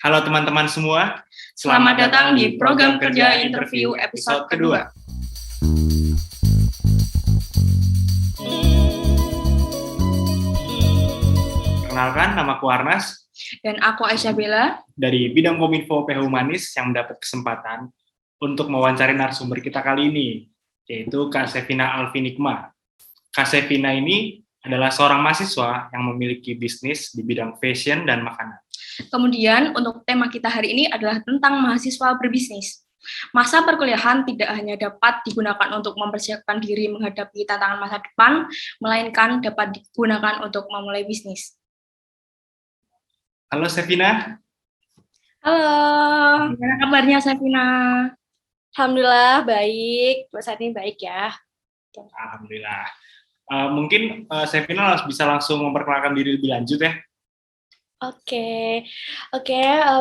Halo teman-teman semua, Selamat datang di program kerja interview episode kedua. Perkenalkan, namaku Arnas Dan aku Aisyah Bella. dari bidang Kominfo PH Humanis yang mendapat kesempatan untuk mewawancari narasumber kita kali ini, yaitu Kak Sevina Alfinikma. Kak Sevina ini adalah seorang mahasiswa yang memiliki bisnis di bidang fashion dan makanan. Kemudian untuk tema kita hari ini adalah tentang mahasiswa berbisnis. Masa perkuliahan tidak hanya dapat digunakan untuk mempersiapkan diri menghadapi tantangan masa depan, melainkan dapat digunakan untuk memulai bisnis. Halo Sevina. Halo, gimana kabarnya Sevina? Alhamdulillah baik, saat ini baik ya. Alhamdulillah. Mungkin Sevina bisa langsung memperkenalkan diri lebih lanjut ya. Oke.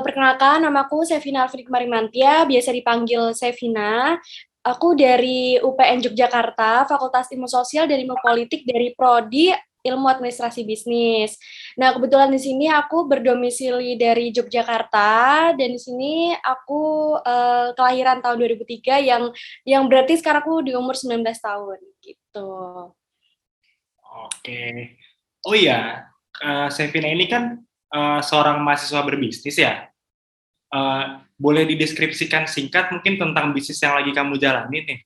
Perkenalkan, namaku Sevina Alfinikma Rimantia, biasa dipanggil Sevina. Aku dari UPN Yogyakarta, Fakultas Ilmu Sosial dan Ilmu Politik dari Prodi Ilmu Administrasi Bisnis. Nah, kebetulan di sini aku berdomisili dari Yogyakarta, dan di sini aku kelahiran tahun 2003 yang berarti sekarang aku di umur 19 tahun gitu. Oke. Oh iya, Sevina ini kan seorang mahasiswa berbisnis ya. Boleh dideskripsikan singkat mungkin tentang bisnis yang lagi kamu jalani nih?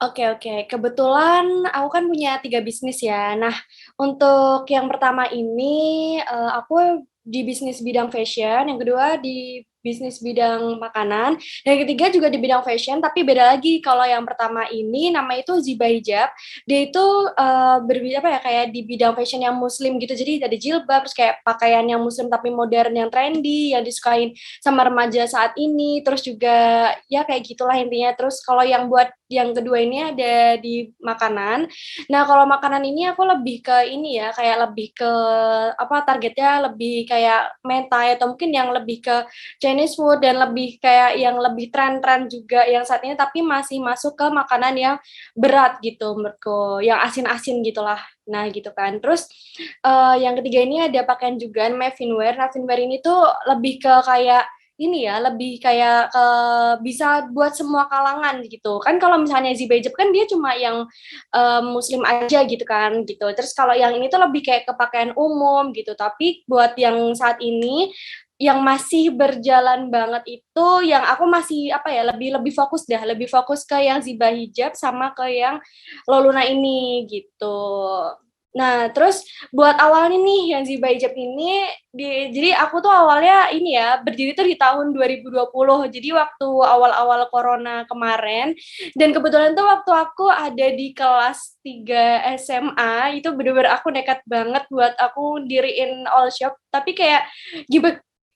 Oke. Kebetulan aku kan punya 3 bisnis ya. Nah, untuk yang pertama ini, aku di bisnis bidang fashion, yang kedua di bisnis bidang makanan, dan yang ketiga juga di bidang fashion, tapi beda lagi. Kalau yang pertama ini nama itu Ziba Hijab, dia itu kayak di bidang fashion yang muslim gitu, jadi ada jilbab, terus kayak pakaian yang muslim tapi modern, yang trendy, yang disukain sama remaja saat ini, terus juga ya kayak gitulah intinya. Terus kalau yang buat yang kedua ini ada di makanan. Nah, kalau makanan ini aku lebih ke ini ya, kayak lebih ke targetnya lebih kayak mentai atau mungkin yang lebih ke Chinese food dan lebih kayak yang lebih tren-tren juga yang saat ini, tapi masih masuk ke makanan yang berat gitu menurutku, yang asin-asin gitulah. Nah, gitu kan. Terus yang ketiga ini ada pakaian juga namanya Finwear. Nah, Finwear ini tuh lebih ke kayak ini ya, lebih kayak bisa buat semua kalangan gitu. Kan kalau misalnya Ziba Hijab kan dia cuma yang muslim aja gitu kan gitu. Terus kalau yang ini tuh lebih kayak ke pakaian umum gitu. Tapi buat yang saat ini yang masih berjalan banget itu yang aku masih lebih fokus ke yang Ziba Hijab sama ke yang Loluna ini gitu. Nah, terus buat awalnya nih yang Ziba Hijab ini jadi aku tuh awalnya ini ya berdiri tuh di tahun 2020. Jadi waktu awal-awal corona kemarin, dan kebetulan tuh waktu aku ada di kelas 3 SMA, itu bener-bener aku nekat banget buat aku diriin all shop, tapi kayak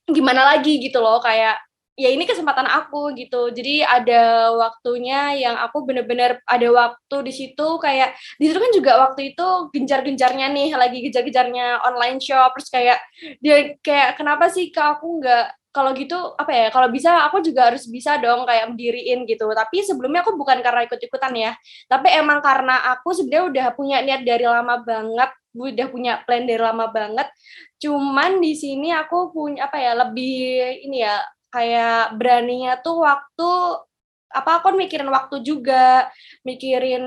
gimana lagi gitu loh, kayak ya ini kesempatan aku gitu. Jadi ada waktunya yang aku bener-bener ada waktu di situ, kayak di situ kan juga waktu itu gencar-gencarnya nih, lagi gencar-gencarnya online shop, terus kayak dia kayak kenapa sih Kak aku nggak kalau gitu kalau bisa aku juga harus bisa dong kayak mendiriin gitu. Tapi sebelumnya aku bukan karena ikut-ikutan ya, tapi emang karena aku sebenarnya udah punya niat dari lama banget, udah punya plan dari lama banget. Cuman di sini aku punya lebih ini ya, kayak beraninya tuh waktu aku mikirin waktu juga, mikirin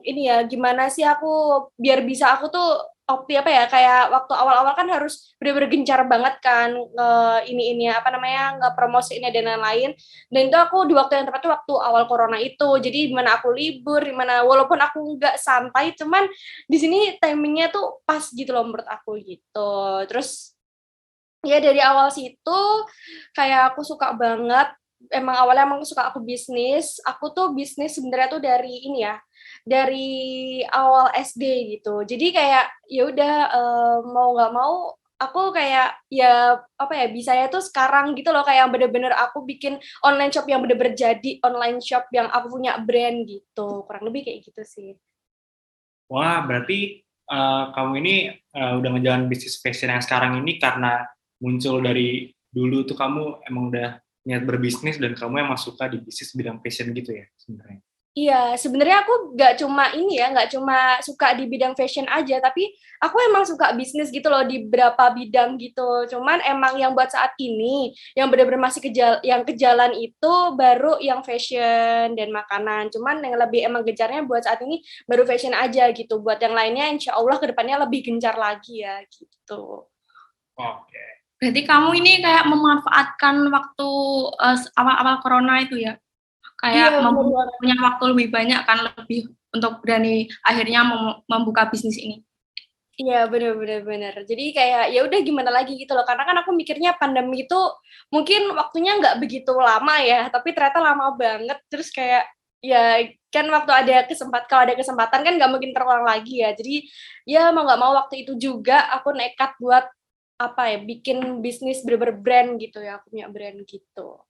ini ya, gimana sih aku biar bisa aku tuh kayak waktu awal-awal kan harus bener-bener gencar banget kan ngepromosiinnya dan lain-lain. Dan itu aku di waktu yang tepat tuh waktu awal corona itu. Jadi dimana aku libur, dimana walaupun aku nggak santai, cuman di sini timingnya tuh pas gitu loh menurut aku gitu. Terus ya dari awal situ kayak aku suka banget, awalnya suka aku bisnis. Aku tuh bisnis sebenarnya tuh dari ini ya, dari awal SD gitu. Jadi kayak ya udah mau nggak mau aku kayak ya bisa ya tuh sekarang gitu loh, kayak yang bener-bener aku bikin online shop yang bener-bener jadi online shop yang aku punya brand gitu. Kurang lebih kayak gitu sih. Wah, berarti kamu ini udah ngejalanin bisnis fashion yang sekarang ini karena muncul dari dulu tuh kamu emang udah niat berbisnis dan kamu emang suka di bisnis bidang fashion gitu ya sebenarnya? Iya, sebenarnya aku nggak cuma suka di bidang fashion aja, tapi aku emang suka bisnis gitu loh di beberapa bidang gitu. Cuman emang yang buat saat ini, yang benar-benar masih yang ke jalan itu baru yang fashion dan makanan. Cuman yang lebih emang gencarnya buat saat ini baru fashion aja gitu. Buat yang lainnya insya Allah kedepannya lebih gencar lagi ya gitu. Oke. Berarti kamu ini kayak memanfaatkan waktu awal-awal corona itu ya? Iya, Kayak benar banget. punya waktu lebih banyak kan, lebih untuk berani akhirnya membuka bisnis ini. Iya, bener. Jadi kayak ya udah gimana lagi gitu loh. Karena kan aku mikirnya pandemi itu mungkin waktunya nggak begitu lama ya, tapi ternyata lama banget. Terus kayak ya kan waktu kalau ada kesempatan kan nggak mungkin terulang lagi ya. Jadi ya mau nggak mau waktu itu juga aku nekat buat apa ya, bikin bisnis brand gitu ya. Aku punya brand gitu.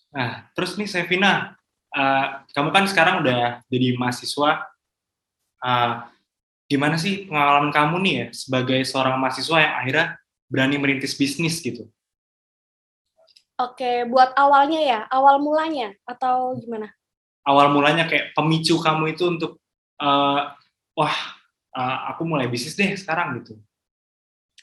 Nah, terus nih Sevina, kamu kan sekarang udah jadi mahasiswa, uh, gimana sih pengalaman kamu nih ya sebagai seorang mahasiswa yang akhirnya berani merintis bisnis gitu? Oke, buat awalnya ya, awal mulanya atau gimana? Awal mulanya kayak pemicu kamu itu untuk, wah, aku mulai bisnis deh sekarang gitu.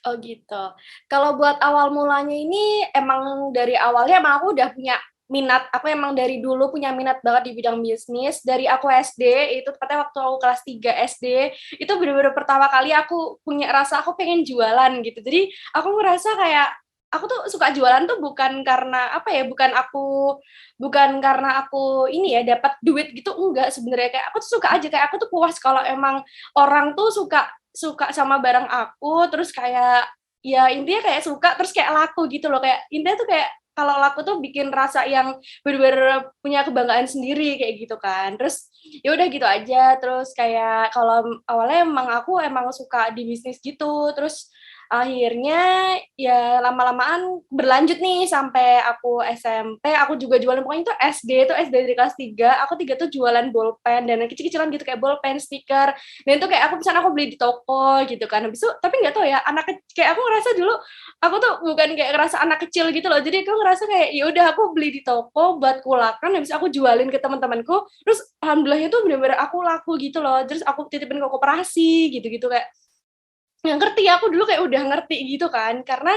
Oh gitu. Kalau buat awal mulanya ini emang dari awalnya emang aku udah punya minat, aku emang dari dulu punya minat banget di bidang bisnis. Dari aku SD, itu tepatnya waktu aku kelas 3 SD, itu bener-bener pertama kali aku punya rasa aku pengen jualan gitu. Jadi aku ngerasa kayak aku tuh suka jualan tuh bukan karena apa ya, bukan karena aku ini ya dapat duit gitu, enggak sebenarnya kayak aku tuh suka aja, kayak aku tuh puas kalau emang orang tuh suka suka sama barang aku, terus kayak ya intinya kayak suka terus kayak laku gitu loh, kayak intinya tuh kayak kalau laku tuh bikin rasa yang bener-bener punya kebanggaan sendiri kayak gitu kan. Terus ya udah gitu aja, terus kayak kalau awalnya emang aku emang suka di bisnis gitu, terus akhirnya ya lama-lamaan berlanjut nih sampai aku SMP, aku juga jualan, pokoknya itu SD dari kelas 3 aku 3 tuh jualan bolpen dan yang kecil-kecilan gitu kayak bolpen, stiker, dan itu kayak aku misalnya aku beli di toko gitu kan. Habis itu tapi nggak tahu ya, kayak aku ngerasa dulu aku tuh bukan kayak ngerasa anak kecil gitu loh. Jadi aku ngerasa kayak ya udah aku beli di toko buat kulakan, habis aku jualin ke teman-temanku. Terus alhamdulillahnya tuh bener-bener aku laku gitu loh. Terus aku titipin ke koperasi gitu-gitu kayak yang ngerti, aku dulu kayak udah ngerti gitu kan, karena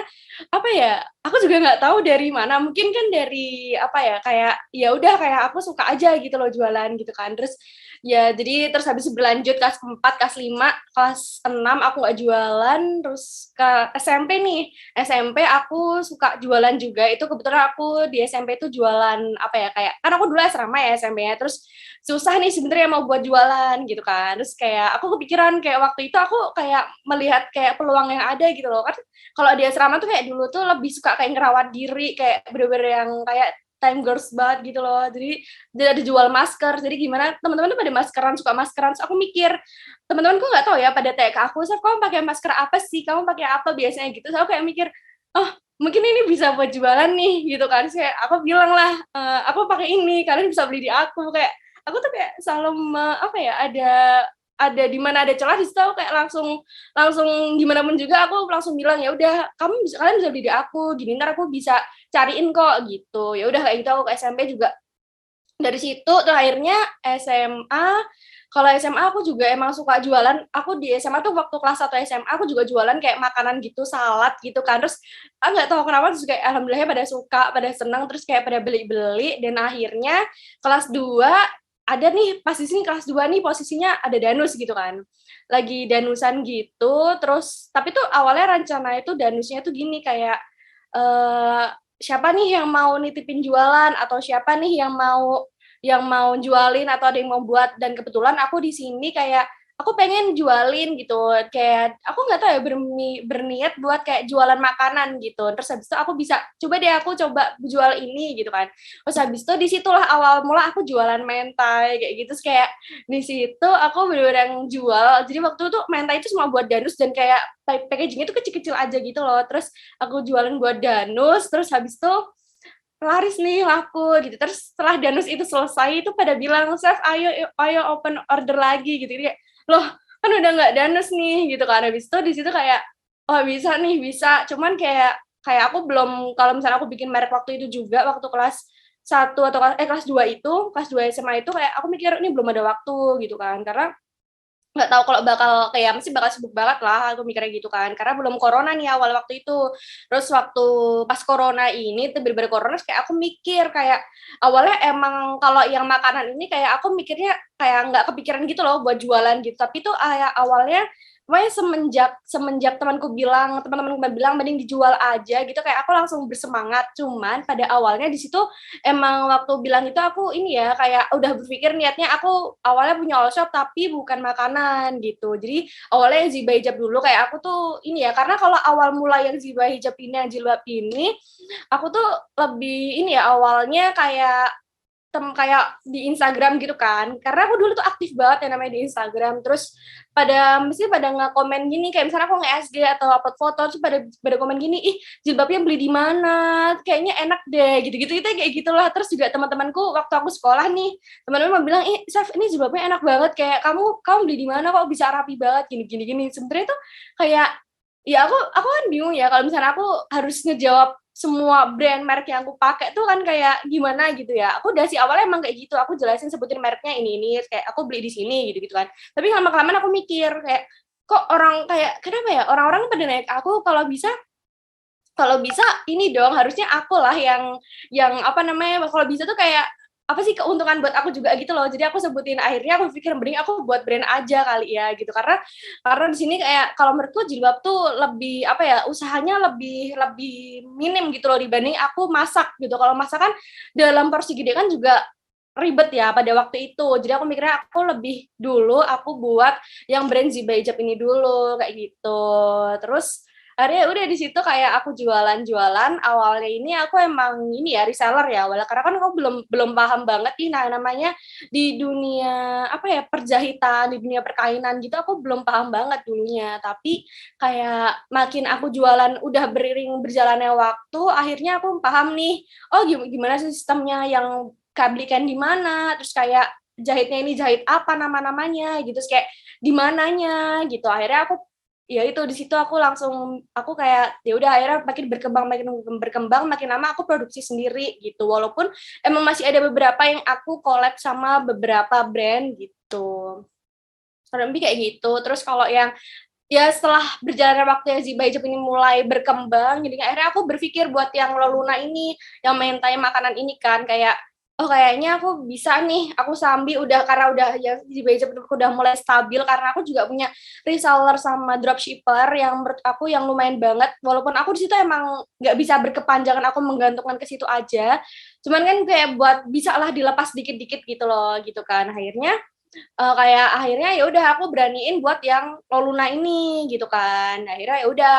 apa ya, aku juga nggak tahu dari mana, mungkin kan dari apa ya, kayak ya udah kayak aku suka aja gitu loh jualan gitu kan. Terus ya jadi terus habis berlanjut kelas 4 kelas 5 kelas 6 aku nggak jualan, terus ke SMP nih, SMP aku suka jualan juga. Itu kebetulan aku di SMP itu jualan apa ya, kayak kan aku dulu asrama ya SMP-nya, terus susah nih sebenarnya mau buat jualan gitu kan. Terus kayak aku kepikiran kayak waktu itu aku kayak melihat kayak peluang yang ada gitu loh kan. Kalau di asrama tuh kayak dulu tuh lebih suka kayak ngerawat diri, kayak bener-bener yang kayak time girls banget gitu loh. Jadi ada jual masker. Jadi gimana teman-teman tuh pada maskeran, suka maskeran. Terus aku mikir, teman-temanku nggak tahu ya pada tanya ke aku, "Saf, kamu pakai masker apa sih? Kamu pakai apa biasanya?" gitu. Terus aku kayak mikir, "Oh, mungkin ini bisa buat jualan nih," gitu kan. Terus kayak aku bilang lah, "Aku pakai ini, kalian bisa beli di aku." Kayak aku tuh kayak selalu apa ya, ada di mana ada celah di situ aku kayak langsung langsung gimana pun juga aku langsung bilang, "Ya udah kalian bisa beli di aku, gini ntar aku bisa cariin kok," gitu. Ya udah kayak gitu aku ke SMP juga dari situ. Terus akhirnya SMA, kalau SMA aku juga emang suka jualan. Aku di SMA tuh waktu kelas 1 SMA aku juga jualan kayak makanan gitu, salad gitu kan. Terus nggak tahu kenapa terus kayak alhamdulillah pada suka, pada senang, terus kayak pada beli-beli. Dan akhirnya kelas 2 ada nih, pas di sini kelas 2 nih posisinya ada danus gitu kan. Lagi danusan gitu, terus tapi tuh awalnya rencana itu danusnya tuh gini kayak eh siapa nih yang mau nitipin jualan atau siapa nih yang mau jualin atau ada yang mau buat, dan kebetulan aku di sini kayak aku pengen jualin gitu, kayak aku nggak tahu ya berniat buat kayak jualan makanan gitu. Terus habis itu aku bisa aku coba jual ini gitu kan. Terus habis itu disitulah awal mula aku jualan mentai kayak gitu. Terus kayak di situ aku bener-bener yang jual. Jadi waktu itu mentai itu semua buat danus dan kayak packagingnya itu kecil-kecil aja gitu loh. Terus aku jualan buat danus, terus habis itu laris nih, laku gitu. Terus setelah danus itu selesai itu pada bilang, "Chef, ayo open order lagi," gitu. Jadi kayak, "Loh, kan udah nggak danus nih," gitu kan. Habis itu di situ kayak, "Oh, bisa nih, bisa." Cuman kayak kayak aku belum, kalau misalnya aku bikin merek waktu itu juga waktu kelas kelas 2 itu, kelas 2 SMA itu kayak aku mikir ini belum ada waktu gitu kan. Karena nggak tahu kalau bakal kayak masih bakal sibuk banget lah aku mikirnya gitu kan karena belum corona nih awal waktu itu terus waktu pas corona ini tuh bener-bener corona kayak aku mikir kayak awalnya emang kalau yang makanan ini kayak aku mikirnya kayak nggak kepikiran gitu loh buat jualan gitu tapi tuh kayak awalnya pokoknya semenjak teman-teman bilang mending dijual aja gitu kayak aku langsung bersemangat cuman pada awalnya di situ emang waktu bilang itu aku ini ya kayak udah berpikir niatnya aku awalnya punya all shop tapi bukan makanan gitu jadi awalnya yang Ziba hijab dulu kayak aku tuh ini ya karena kalau awal mulai yang Ziba hijab ini yang jilbab ini aku tuh lebih ini ya awalnya kayak di Instagram gitu kan karena aku dulu tuh aktif banget yang namanya di Instagram terus mesti pada nge-komen gini kayak misalnya aku nge-SG atau upload foto terus pada komen gini ih jilbabnya beli di mana kayaknya enak deh gitu-gitu itu kayak gitulah terus juga teman-temanku waktu aku sekolah nih teman-teman bilang ih Saf ini jilbabnya enak banget kayak kamu beli di mana kok bisa rapi banget gini sebenarnya tuh kayak ya aku kan bingung ya kalau misalnya aku harus ngejawab semua brand merek yang aku pakai tuh kan kayak gimana gitu ya. Aku udah sih awalnya emang kayak gitu. Aku jelasin sebutin mereknya ini kayak aku beli di sini gitu kan. Tapi lama-kelamaan aku mikir kayak kok orang kayak kenapa ya orang-orang pada naik aku kalau bisa ini dong harusnya aku lah yang apa namanya kalau bisa tuh kayak apa sih keuntungan buat aku juga gitu loh jadi aku sebutin akhirnya aku pikir mending aku buat brand aja kali ya gitu karena di sini kayak kalau menurutku jilbab tuh lebih apa ya usahanya lebih minim gitu loh dibanding aku masak gitu kalau masak kan dalam porsi gede kan juga ribet ya pada waktu itu jadi aku mikirnya aku lebih dulu aku buat yang brand Ziba Hijab ini dulu kayak gitu terus akhirnya udah di situ kayak aku jualan awalnya ini aku emang ini ya reseller ya awalnya karena kan aku belum paham banget nih namanya di dunia apa ya perjahitan di dunia perkainan gitu aku belum paham banget dulunya tapi kayak makin aku jualan udah beriring berjalannya waktu akhirnya aku paham nih oh gimana sih sistemnya yang belikan di mana terus kayak jahitnya ini jahit apa nama-namanya gitu terus kayak di mananya gitu akhirnya aku ya itu di situ aku kayak ya udah akhirnya makin berkembang makin lama aku produksi sendiri gitu walaupun emang masih ada beberapa yang aku collab sama beberapa brand gitu kurang lebih kayak gitu terus kalau yang ya setelah berjalannya waktu yang Ziba Hijab ini mulai berkembang jadi akhirnya aku berpikir buat yang Loluna ini yang mentai makanan ini kan kayak oh kayaknya aku bisa nih aku sambil karena udah ya Ziba Hijab udah mulai stabil karena aku juga punya reseller sama dropshipper yang menurut aku yang lumayan banget walaupun aku di situ emang nggak bisa berkepanjangan aku menggantungkan ke situ aja cuman kan kayak buat bisa lah dilepas dikit-dikit gitu loh gitu kan kayak akhirnya ya udah aku beraniin buat yang Loluna ini gitu kan akhirnya ya udah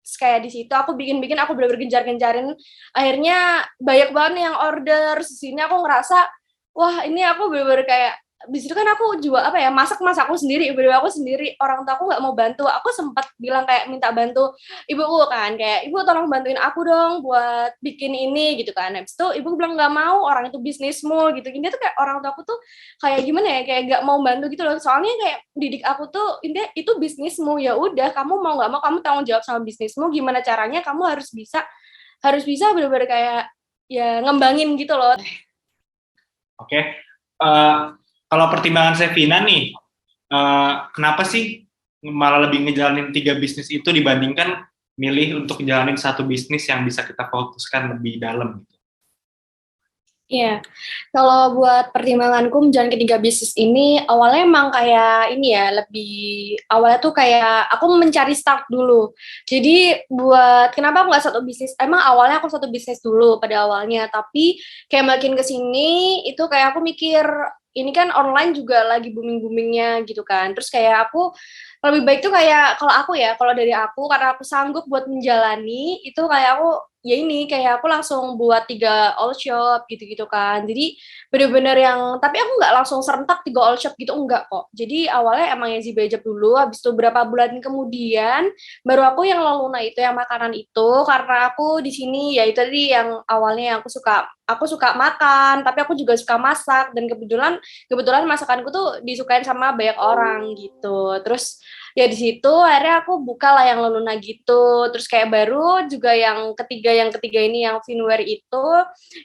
kayak di situ aku bikin aku bener-bener gencar-gencarin akhirnya banyak banget nih yang order di sini aku ngerasa wah ini aku bener-bener kayak di situ kan aku juga apa ya masak aku sendiri aku sendiri orang tua aku nggak mau bantu aku sempat bilang kayak minta bantu ibuku kan kayak ibu tolong bantuin aku dong buat bikin ini gitu kan habis itu ibu bilang nggak mau orang itu bisnismu gitu ini tuh kayak orang tua aku tuh kayak gimana ya kayak nggak mau bantu gitu loh soalnya kayak didik aku tuh intinya itu bisnismu ya udah kamu mau nggak mau kamu tanggung jawab sama bisnismu gimana caranya kamu harus bisa bener-bener kayak ya ngembangin gitu loh. Oke. Kalau pertimbangan Sevina nih, kenapa sih malah lebih ngejalanin 3 bisnis itu dibandingkan milih untuk ngejalanin satu bisnis yang bisa kita fokuskan lebih dalam? Iya, kalau buat pertimbanganku menjalani ketiga bisnis ini, awalnya emang kayak ini ya, awalnya tuh kayak aku mencari start dulu. Jadi kenapa aku nggak satu bisnis, emang awalnya aku satu bisnis dulu pada awalnya, tapi kayak makin kesini, itu kayak aku mikir, ini kan online juga lagi booming-boomingnya gitu kan, terus kayak aku, lebih baik tuh kayak, kalau dari aku, karena aku sanggup buat menjalani, itu kayak aku, ya ini kayak aku langsung buat 3 all shop gitu-gitu kan jadi bener-bener tapi aku nggak langsung serentak 3 all shop gitu enggak kok jadi awalnya emang yang Ziba Hijab dulu habis itu berapa bulan kemudian baru aku yang Loluna itu yang makanan itu karena aku di sini ya itu tadi yang awalnya aku suka makan tapi aku juga suka masak dan kebetulan masakanku tuh disukain sama banyak orang gitu terus ya di situ akhirnya aku buka lah yang Leluna gitu. Terus kayak baru juga yang ketiga ini yang Finware itu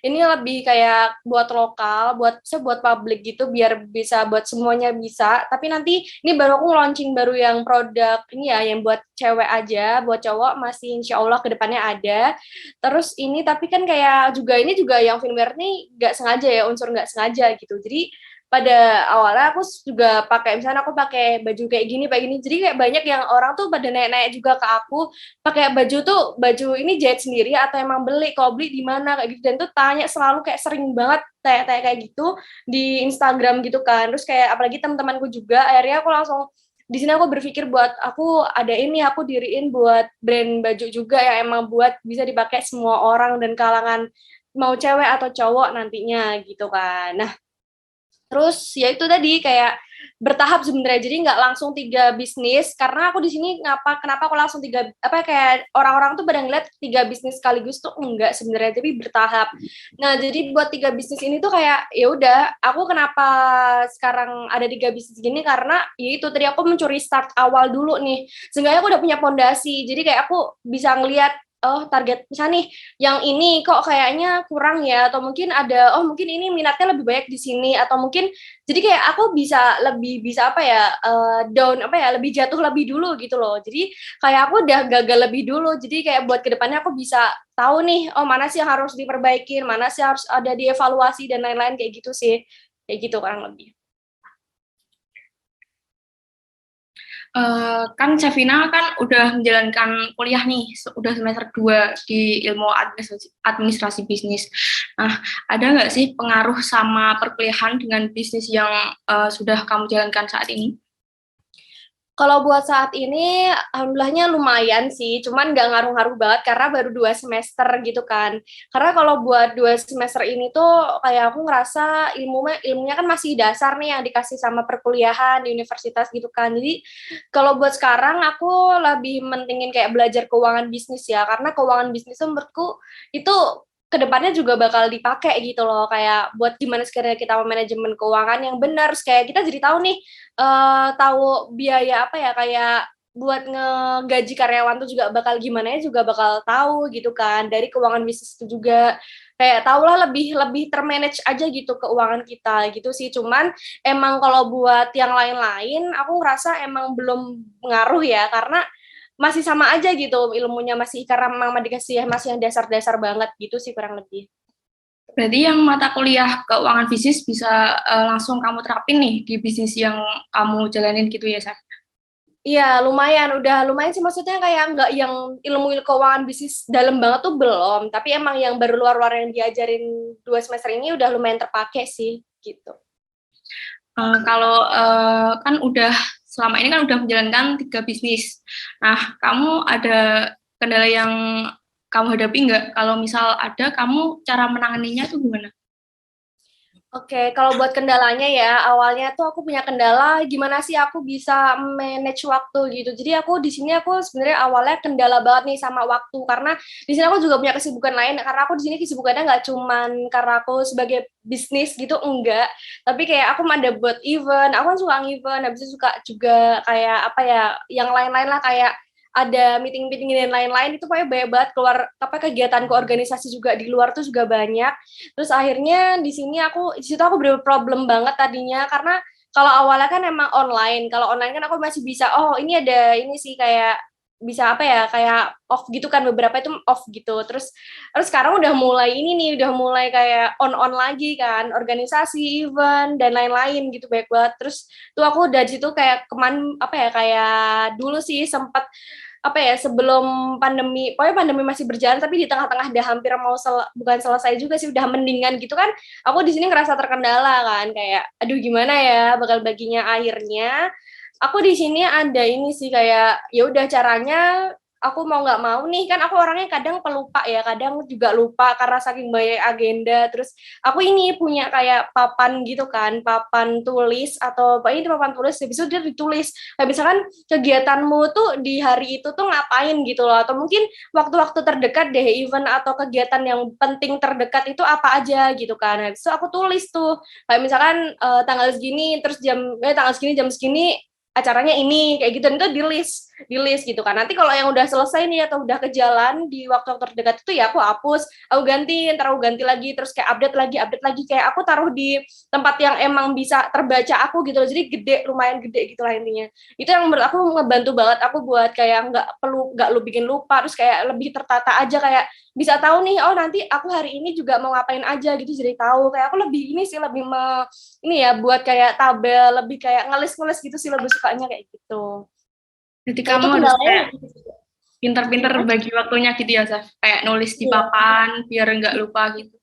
ini lebih kayak buat lokal, buat publik gitu biar bisa buat semuanya bisa. Tapi nanti ini baru aku launching baru yang produk ini ya yang buat cewek aja, buat cowok masih insya Allah kedepannya ada. Terus ini tapi kan kayak ini juga yang Finware nih nggak sengaja ya, unsur nggak sengaja gitu. Jadi pada awalnya aku juga misalnya aku pakai baju kayak gini, jadi kayak banyak yang orang tuh pada nanya-nanya juga ke aku, pakai baju ini jahit sendiri atau emang beli, kalau beli di mana kayak gitu, dan tuh tanya selalu kayak sering banget tanya kayak gitu di Instagram gitu kan, terus kayak apalagi teman-temanku juga, akhirnya aku langsung di sini aku berpikir buat aku diriin buat brand baju juga yang emang buat bisa dipakai semua orang dan kalangan mau cewek atau cowok nantinya gitu kan. Nah, terus ya itu tadi kayak bertahap sebenarnya, jadi nggak langsung 3 bisnis, karena aku di sini kenapa aku langsung kayak orang-orang tuh pada ngeliat 3 bisnis sekaligus tuh enggak sebenarnya, tapi bertahap. Nah jadi buat 3 bisnis ini tuh kayak ya udah, aku kenapa sekarang ada 3 bisnis gini karena ya itu tadi aku mencuri start awal dulu nih, sehingga aku udah punya pondasi, jadi kayak aku bisa ngeliat target misalnya nih yang ini kok kayaknya kurang ya, atau mungkin mungkin ini minatnya lebih banyak di sini, atau mungkin jadi kayak aku bisa lebih jatuh lebih dulu gitu loh, jadi kayak aku udah gagal lebih dulu, jadi kayak buat kedepannya aku bisa tahu nih mana sih yang harus diperbaikin, mana sih harus ada dievaluasi dan lain-lain kayak gitu sih, kayak gitu kurang lebih. Kan Sevina kan udah menjalankan kuliah nih, udah semester 2 di ilmu administrasi bisnis. Nah, ada nggak sih pengaruh sama perkuliahan dengan bisnis yang sudah kamu jalankan saat ini? Kalau buat saat ini, alhamdulillahnya lumayan sih, cuman nggak ngaruh-ngaruh banget karena baru 2 semester gitu kan. Karena kalau buat 2 semester ini tuh kayak aku ngerasa ilmunya kan masih dasar nih yang dikasih sama perkuliahan di universitas gitu kan. Jadi kalau buat sekarang aku lebih mentingin kayak belajar keuangan bisnis ya, karena keuangan bisnis tuh menurutku itu kedepannya juga bakal dipakai gitu loh, kayak buat gimana sekarang kita manajemen keuangan yang benar, kayak kita jadi tahu nih tahu biaya kayak buat ngegaji karyawan tuh juga bakal gimana ya, juga bakal tahu gitu kan, dari keuangan bisnis itu juga kayak tahulah lebih termanage aja gitu keuangan kita gitu sih. Cuman emang kalau buat yang lain-lain aku ngerasa emang belum pengaruh ya, karena masih sama aja gitu ilmunya, masih karena memang dikasih masih yang dasar-dasar banget gitu sih kurang lebih. Berarti yang mata kuliah keuangan bisnis bisa langsung kamu terapin nih di bisnis yang kamu jalanin gitu ya, Saf? Iya, udah lumayan sih, maksudnya kayak nggak yang ilmu keuangan bisnis dalam banget tuh belum, tapi emang yang baru luar-luar yang diajarin 2 semester ini udah lumayan terpakai sih, gitu. Kalau kan selama ini kan udah menjalankan 3 bisnis. Nah, kamu ada kendala yang kamu hadapi nggak? Kalau misal ada, kamu cara menanganinya tuh gimana? Oke, kalau buat kendalanya ya, awalnya tuh aku punya kendala gimana sih aku bisa manage waktu gitu. Jadi aku di sini sebenarnya awalnya kendala banget nih sama waktu, karena di sini aku juga punya kesibukan lain, karena aku di sini kesibukannya nggak cuman karena aku sebagai bisnis gitu, enggak. Tapi kayak aku ada buat event, aku kan suka event, habis itu suka juga kayak yang lain-lain lah, kayak ada meeting-meeting dan lain-lain, itu kayak banyak banget keluar kegiatan organisasi juga di luar tuh juga banyak. Terus akhirnya di situ aku berproblem banget tadinya, karena kalau awalnya kan emang online. Kalau online kan aku masih bisa, ini ada ini sih kayak bisa kayak off gitu kan, beberapa itu off gitu. Terus sekarang udah mulai kayak on lagi kan, organisasi, event dan lain-lain gitu banyak banget. Terus tuh aku dari situ kayak kayak dulu sih sempat sebelum pandemi, pokoknya pandemi masih berjalan, tapi di tengah-tengah udah hampir mau bukan selesai juga sih, udah mendingan gitu kan, aku di sini ngerasa terkendala kan, kayak aduh gimana ya bakal baginya. Akhirnya aku di sini ada ini sih, kayak ya udah caranya aku mau nggak mau nih, kan aku orangnya kadang pelupa ya, kadang juga lupa karena saking banyak agenda. Terus aku ini punya kayak papan gitu kan, papan tulis atau ini papan tulis, habis itu dia ditulis kayak misalkan kegiatanmu tuh di hari itu tuh ngapain gitu loh, atau mungkin waktu-waktu terdekat deh, event atau kegiatan yang penting terdekat itu apa aja gitu kan. Habis itu aku tulis tuh kayak misalkan tanggal segini, terus tanggal segini jam segini acaranya ini kayak gitu, dan itu di list gitu kan. Nanti kalau yang udah selesai nih atau udah ke jalan di waktu terdekat itu ya aku hapus, aku ganti, ntar aku ganti lagi, terus kayak update lagi, kayak aku taruh di tempat yang emang bisa terbaca aku gitu loh. Jadi gede, lumayan gede gitu lah intinya. Itu yang menurut aku ngebantu banget aku buat kayak nggak lu bikin lupa, terus kayak lebih tertata aja, kayak bisa tahu nih, oh nanti aku hari ini juga mau ngapain aja gitu, jadi tahu. Kayak aku lebih ini sih, lebih ini ya buat kayak tabel, lebih kayak ngelis gitu sih, lebih sukanya kayak gitu. Jadi Nah, itu kamu harus kendalanya kayak pinter-pinter bagi waktunya gitu ya, Saf. Kayak nulis di papan biar nggak lupa gitu.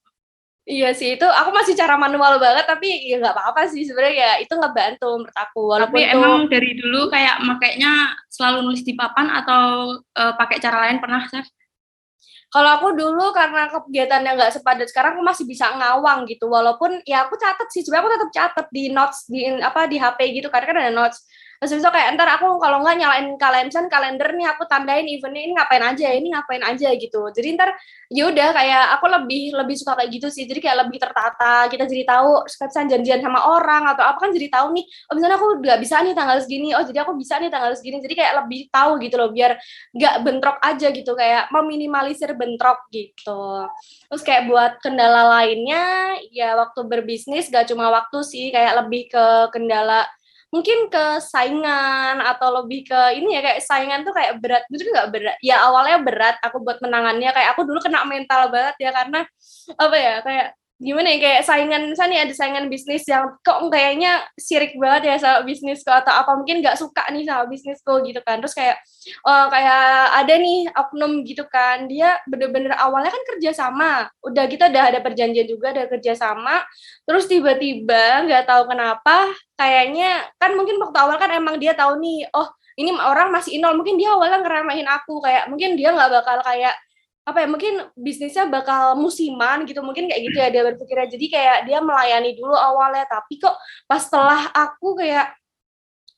Iya sih, itu aku masih cara manual banget, tapi ya nggak apa-apa sih sebenarnya, ya itu ngebantu menurut aku. Walaupun Tapi emang dari dulu kayak makainya selalu nulis di papan atau pakai cara lain pernah, Saf? kalau aku dulu karena kegiatannya nggak sepadat sekarang, aku masih bisa ngawang gitu. Walaupun ya aku catat sih, sebenarnya aku tetap catat di notes di HP gitu, karena kan ada notes. Terus itu kayak ntar aku kalau nggak nyalain kalender nih, aku tandain eventnya ini ngapain aja gitu. Jadi ntar ya udah kayak aku lebih suka kayak gitu sih. Jadi kayak lebih tertata, kita jadi tahu misalnya janjian sama orang atau apa kan, jadi tahu nih, oh misalnya aku nggak bisa nih tanggal segini, oh jadi aku bisa nih tanggal segini. Jadi kayak lebih tahu gitu loh, biar nggak bentrok aja gitu, kayak meminimalisir bentrok gitu. Terus kayak buat kendala lainnya, ya waktu berbisnis gak cuma waktu sih, kayak lebih ke kendala mungkin ke saingan, atau lebih ke ini ya, kayak saingan tuh kayak berat, betul nggak berat? Ya awalnya berat aku buat menangannya, kayak aku dulu kena mental banget ya, karena apa ya, kayak gimana ya, kayak saingan, misalnya nih ada saingan bisnis yang kok kayaknya sirik banget ya sama bisnisku, atau apa mungkin nggak suka nih sama bisnisku gitu kan. Terus kayak kayak ada nih oknum gitu kan, dia bener-bener awalnya kan kerja sama, kita udah ada perjanjian juga, ada kerja sama, terus tiba-tiba nggak tahu kenapa, kayaknya kan mungkin waktu awal kan emang dia tahu nih, oh ini orang masih nol, mungkin dia awalnya ngeremehin aku, kayak mungkin dia nggak bakal kayak apa ya, mungkin bisnisnya bakal musiman gitu, mungkin kayak gitu ya dia berpikirnya. Jadi kayak dia melayani dulu awalnya, tapi kok pas setelah aku kayak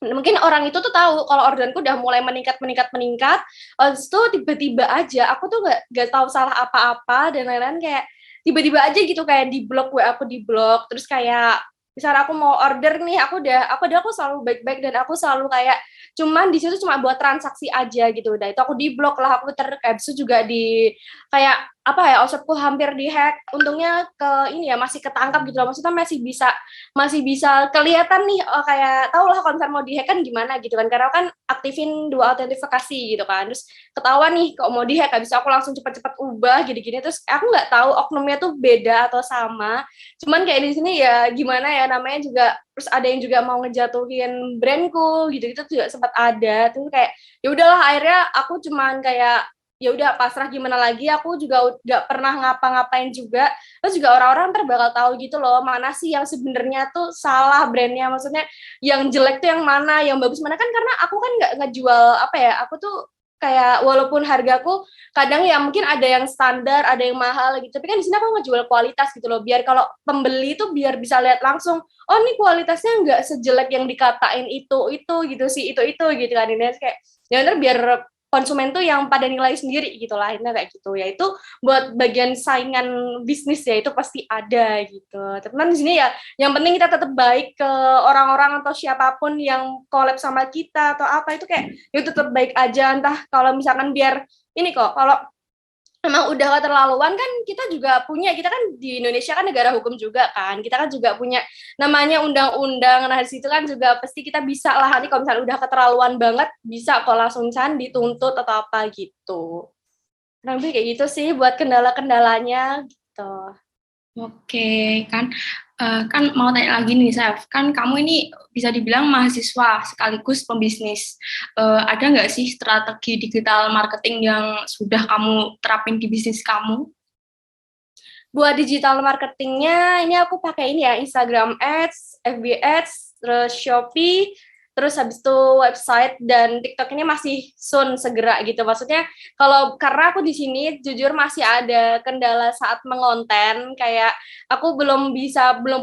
mungkin orang itu tuh tahu kalau orderanku udah mulai meningkat, terus tuh tiba-tiba aja aku tuh nggak tahu salah apa-apa dan lain-lain, kayak tiba-tiba aja gitu kayak di blok, aku di blok. Terus kayak misalnya aku mau order nih, aku selalu baik-baik, dan aku selalu kayak cuman di situ cuma buat transaksi aja gitu. Udah itu aku di blok lah, aku itu juga di kayak apa ya, offsetku hampir di hack. Untungnya ke ini ya masih ketangkap gitu loh, maksudnya masih bisa kelihatan nih, kayak tau lah kalau misalnya mau di hack kan gimana gitu kan, karena kan aktifin 2 autentifikasi gitu kan. Terus ketahuan nih kok mau di hack, habis aku langsung cepet-cepet ubah gini-gini. Terus aku nggak tahu oknumnya tuh beda atau sama, cuman kayak di sini ya gimana ya, namanya juga. Terus ada yang juga mau ngejatuhin brandku gitu-gitu juga sempat ada. Terus kayak ya udahlah, akhirnya aku cuman kayak ya udah pasrah, gimana lagi, aku juga nggak pernah ngapa-ngapain juga. Terus juga orang-orang ntar bakal tahu gitu loh, mana sih yang sebenarnya tuh salah brandnya, maksudnya yang jelek tuh yang mana, yang bagus mana, kan karena aku kan nggak ngejual apa ya, aku tuh kayak walaupun hargaku kadang ya mungkin ada yang standar, ada yang mahal gitu, tapi kan di sini aku ngejual kualitas gitu loh, biar kalau pembeli tuh biar bisa lihat langsung, oh ini kualitasnya nggak sejelek yang dikatain itu gitu sih, itu gitu kan. Ini kayak ya ntar biar konsumen tuh yang pada nilai sendiri gitu lah, ini kayak gitu ya. Itu buat bagian saingan bisnis ya, itu pasti ada gitu. Teman di sini ya yang penting kita tetap baik ke orang-orang atau siapapun yang collab sama kita atau apa, itu kayak itu tetap baik aja. Entah kalau misalkan biar ini kok, kalau emang udah keterlaluan kan, kita kan di Indonesia kan negara hukum juga kan, kita kan juga punya namanya undang-undang. Nah di situ kan juga pasti kita bisa lah, nanti kalau misalnya udah keterlaluan banget bisa kok langsung dituntut atau apa gitu. Nah lebih kayak gitu sih buat kendala-kendalanya gitu. Oke, kan mau tanya lagi nih, Saf. Kan kamu ini bisa dibilang mahasiswa sekaligus pembisnis. Ada nggak sih strategi digital marketing yang sudah kamu terapin di bisnis kamu? Buat digital marketingnya, ini aku pakai ini ya, Instagram Ads, FB Ads, terus Shopee, terus habis itu website, dan TikTok ini masih soon, segera gitu. Maksudnya karena aku di sini jujur masih ada kendala saat mengonten, kayak aku belum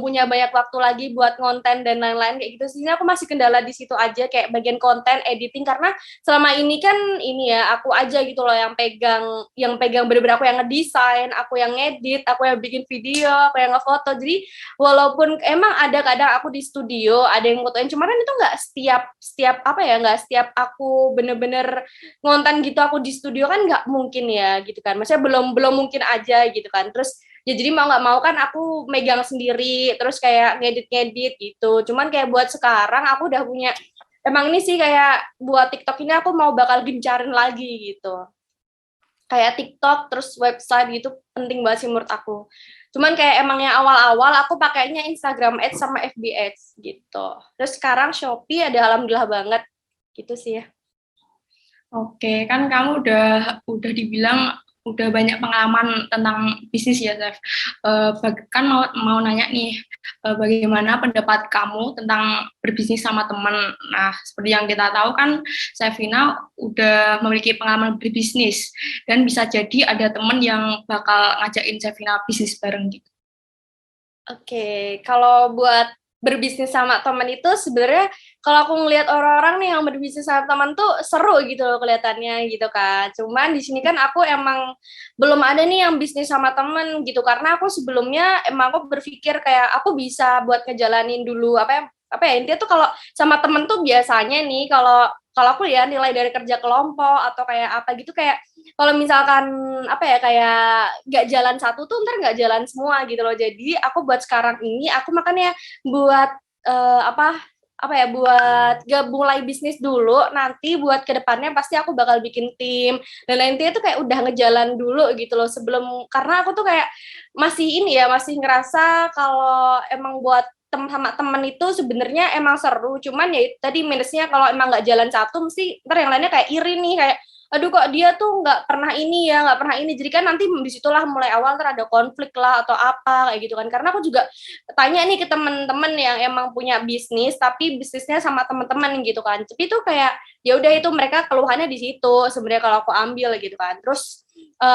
punya banyak waktu lagi buat ngonten dan lain-lain kayak gitu. Sini aku masih kendala di situ aja, kayak bagian konten editing, karena selama ini kan ini ya aku aja gitu loh yang pegang bener-bener, aku yang ngedesain, aku yang ngedit, aku yang bikin video, aku yang ngefoto. Jadi walaupun emang ada kadang aku di studio ada yang fotoin, cuman kan itu nggak setiap apa ya, nggak setiap aku bener-bener ngonten gitu aku di studio kan nggak mungkin ya gitu kan, maksudnya belum mungkin aja gitu kan. Terus ya jadi mau nggak mau kan aku megang sendiri, terus kayak ngedit gitu. Cuman kayak buat sekarang aku udah punya, emang ini sih kayak buat TikTok ini aku mau bakal gencarin lagi gitu. Kayak TikTok terus website gitu penting banget sih menurut aku. Cuman kayak emang yang awal-awal aku pakainya Instagram Ads sama FB Ads gitu. Terus sekarang Shopee ada alhamdulillah banget gitu sih ya. Oke, kan kamu udah dibilang udah banyak pengalaman tentang bisnis ya, Chef. Kan mau nanya nih, bagaimana pendapat kamu tentang berbisnis sama teman? Nah, seperti yang kita tahu kan, Sevina udah memiliki pengalaman berbisnis dan bisa jadi ada teman yang bakal ngajakin Sevina bisnis bareng gitu. Oke, kalau buat berbisnis sama teman itu sebenarnya kalau aku ngelihat orang-orang nih yang berbisnis sama teman tuh seru gitu loh kelihatannya gitu kan. Cuman di sini kan aku emang belum ada nih yang bisnis sama teman gitu karena aku sebelumnya emang aku berpikir kayak aku bisa buat ngejalanin dulu apa ya intinya tuh kalau sama temen tuh biasanya nih kalau kalau aku ya nilai dari kerja kelompok atau kayak apa gitu kayak kalau misalkan apa ya kayak nggak jalan satu tuh ntar nggak jalan semua gitu loh. Jadi aku buat sekarang ini aku makanya buat apa ya buat mulai bisnis dulu, nanti buat kedepannya pasti aku bakal bikin tim dan intinya tuh kayak udah ngejalan dulu gitu loh sebelum, karena aku tuh kayak masih ini ya masih ngerasa kalau emang buat sama temen itu sebenarnya emang seru, cuman ya tadi minusnya kalau emang nggak jalan satu mesti ntar yang lainnya kayak iri nih kayak aduh kok dia tuh nggak pernah ini ya nggak pernah ini, jadi kan nanti disitulah mulai awal ntar ada konflik lah atau apa kayak gitu kan. Karena aku juga tanya nih ke temen-temen yang emang punya bisnis tapi bisnisnya sama temen-temen gitu kan, tapi itu kayak ya udah itu mereka keluhannya di situ sebenarnya kalau aku ambil gitu kan. Terus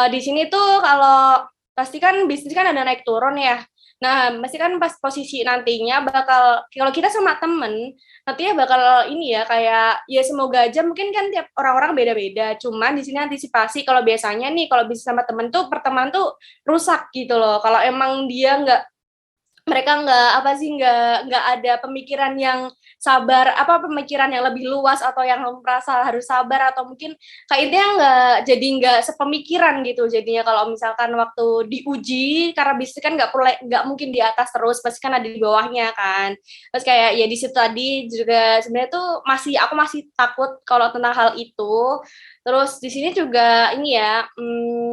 di sini tuh kalau pasti kan bisnis kan ada naik turun ya. Nah, pasti kan pas posisi nantinya bakal kalau kita sama temen nantinya bakal ini ya kayak ya semoga aja mungkin kan tiap orang-orang beda-beda. Cuman di sini antisipasi kalau biasanya nih kalau bisnis sama temen tuh pertemanan tuh rusak gitu loh. Kalau emang dia mereka nggak ada pemikiran yang sabar apa pemikiran yang lebih luas atau yang merasa harus sabar atau mungkin kayak intinya nggak sepemikiran gitu jadinya kalau misalkan waktu diuji karena bisnis kan nggak mungkin di atas terus pasti kan ada di bawahnya kan. Terus kayak ya di situ tadi juga sebenarnya tuh aku masih takut kalau tentang hal itu. Terus di sini juga ini ya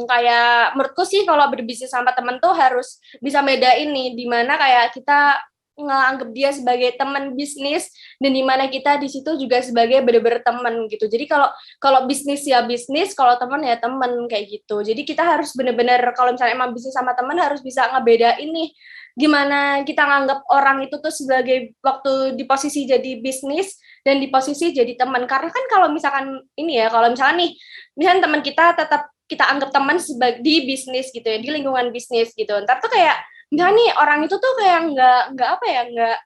kayak menurutku sih kalau berbisnis sama temen tuh harus bisa bedain nih di mana kayak kita nganggap dia sebagai teman bisnis dan di mana kita di situ juga sebagai bener-bener teman gitu. Jadi kalau kalau bisnis ya bisnis, kalau teman ya teman kayak gitu. Jadi kita harus bener-bener kalau misalnya emang bisnis sama teman harus bisa ngebedain nih gimana kita nganggap orang itu tuh sebagai waktu di posisi jadi bisnis dan di posisi jadi teman. Karena kan kalau misalkan ini ya, kalau misalkan nih, misalkan teman kita tetap kita anggap teman sebagai di bisnis gitu ya, di lingkungan bisnis gitu. Ntar tuh kayak misalkan nih orang itu tuh kayak nggak apa ya nggak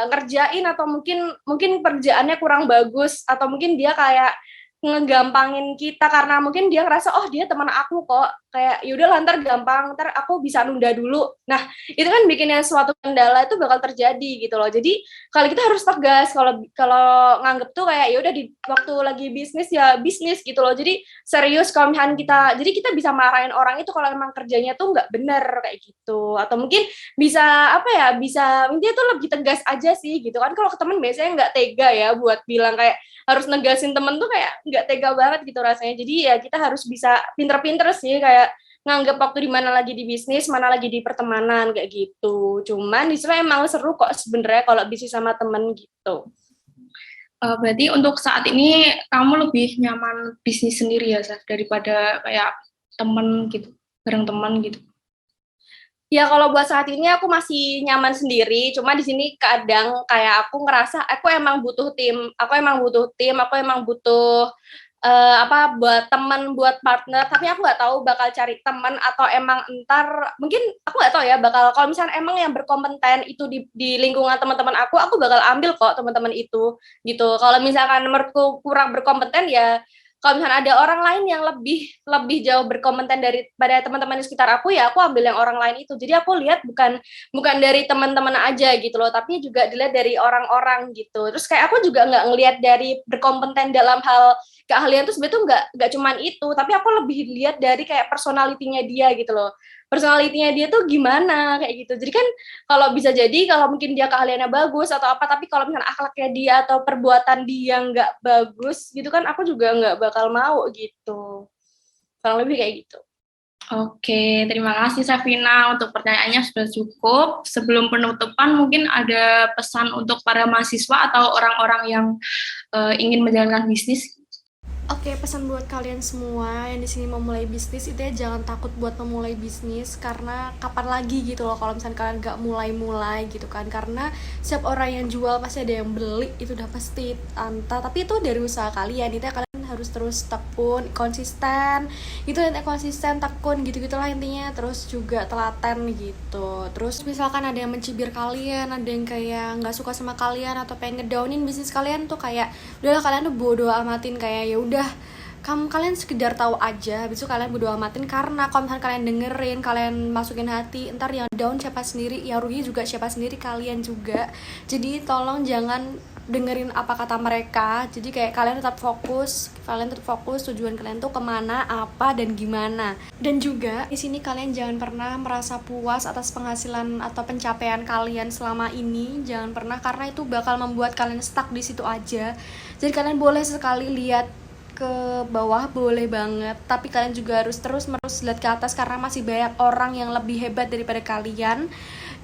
ngerjain atau mungkin kerjaannya kurang bagus atau mungkin dia kayak ngegampangin kita karena mungkin dia ngerasa oh dia teman aku kok kayak yaudah ntar gampang ntar aku bisa nunda dulu. Nah itu kan bikinnya suatu kendala itu bakal terjadi gitu loh. Jadi kalau kita harus tegas kalau nganggep tuh kayak yaudah di waktu lagi bisnis ya bisnis gitu loh. Jadi serius kalau misalnya jadi kita bisa marahin orang itu kalau emang kerjanya tuh nggak bener kayak gitu atau mungkin bisa apa ya bisa intinya tuh lebih tegas aja sih gitu kan. Kalau ke temen biasanya nggak tega ya buat bilang kayak harus negasin temen tuh kayak nggak tega banget gitu rasanya. Jadi ya kita harus bisa pinter-pinter sih kayak nganggep waktu di mana lagi di bisnis, mana lagi di pertemanan kayak gitu. Cuman di sana emang seru kok sebenarnya kalau bisnis sama temen gitu. Berarti untuk saat ini kamu lebih nyaman bisnis sendiri ya, Saf, daripada kayak temen gitu, bareng teman gitu. Ya kalau buat saat ini aku masih nyaman sendiri, cuma di sini kadang kayak aku ngerasa aku emang butuh tim, aku emang butuh buat teman, buat partner, tapi aku nggak tahu bakal cari teman atau emang entar mungkin aku nggak tahu ya bakal kalau misalnya emang yang berkompeten itu di lingkungan teman-teman aku bakal ambil kok teman-teman itu gitu. Kalau misalkan menurutku kurang berkompeten ya kalau misalnya ada orang lain yang lebih jauh berkompeten daripada teman-teman di sekitar aku, ya aku ambil yang orang lain itu. Jadi aku lihat bukan dari teman-teman aja gitu loh, tapi juga dilihat dari orang-orang gitu. Terus kayak aku juga nggak ngelihat dari berkompeten dalam hal keahlian tuh sebenarnya tuh nggak cuman itu, tapi aku lebih lihat dari kayak personalitinya dia gitu loh. Personalitinya dia tuh gimana kayak gitu. Jadi kan kalau bisa jadi kalau mungkin dia keahliannya bagus atau apa, tapi kalau misalnya akhlaknya dia atau perbuatan dia nggak bagus gitu kan, aku juga nggak bakal mau gitu. Kurang lebih kayak gitu. Oke, terima kasih Safina untuk pertanyaannya sudah cukup. Sebelum penutupan mungkin ada pesan untuk para mahasiswa atau orang-orang yang ingin menjalankan bisnis. Oke, pesan buat kalian semua yang di sini mau mulai bisnis itu ya jangan takut buat memulai bisnis, karena kapan lagi gitu loh kalau misalnya kalian nggak mulai gitu kan, karena setiap orang yang jual pasti ada yang beli, itu udah pasti tapi itu dari usaha kalian, itu ya kalian harus terus tekun, konsisten gitu, nanti konsisten, tekun gitu-gitulah intinya, terus juga telaten gitu. Terus misalkan ada yang mencibir kalian, ada yang kayak nggak suka sama kalian atau pengen ngedownin bisnis kalian tuh kayak udahlah kalian tuh bodo amatin, kayak ya udah kalian sekedar tahu aja, habis itu kalian bodo amatin, karena kalau misalnya kalian dengerin, kalian masukin hati, ntar yang down siapa sendiri, yang rugi juga siapa sendiri, kalian juga. Jadi tolong jangan dengerin apa kata mereka, jadi kayak kalian tetap fokus tujuan kalian tuh kemana, apa, dan gimana. Dan juga di sini kalian jangan pernah merasa puas atas penghasilan atau pencapaian kalian selama ini, jangan pernah, karena itu bakal membuat kalian stuck di situ aja. Jadi kalian boleh sekali lihat ke bawah, boleh banget, tapi kalian juga harus terus-menerus lihat ke atas, karena masih banyak orang yang lebih hebat daripada kalian,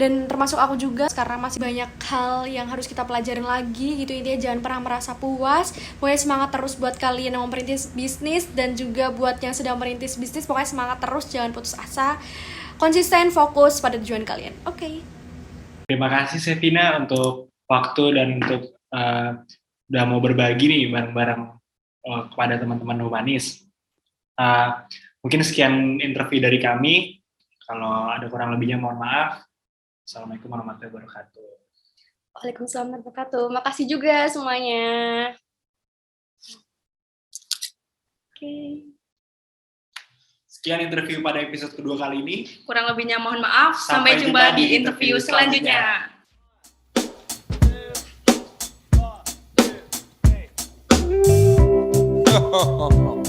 dan termasuk aku juga, karena masih banyak hal yang harus kita pelajarin lagi gitu. Intinya jangan pernah merasa puas, pokoknya semangat terus buat kalian yang mau merintis bisnis, dan juga buat yang sedang merintis bisnis, pokoknya semangat terus, jangan putus asa, konsisten, fokus pada tujuan kalian. Oke. Terima kasih Sevina untuk waktu dan untuk udah mau berbagi nih bareng-bareng kepada teman-teman humanis. Mungkin sekian interview dari kami. Kalau ada kurang lebihnya mohon maaf. Assalamualaikum warahmatullahi wabarakatuh. Waalaikumsalam warahmatullahi wabarakatuh. Makasih juga semuanya. Oke. Sekian interview pada episode kedua kali ini. Kurang lebihnya mohon maaf. Sampai jumpa di interview selanjutnya. Oh,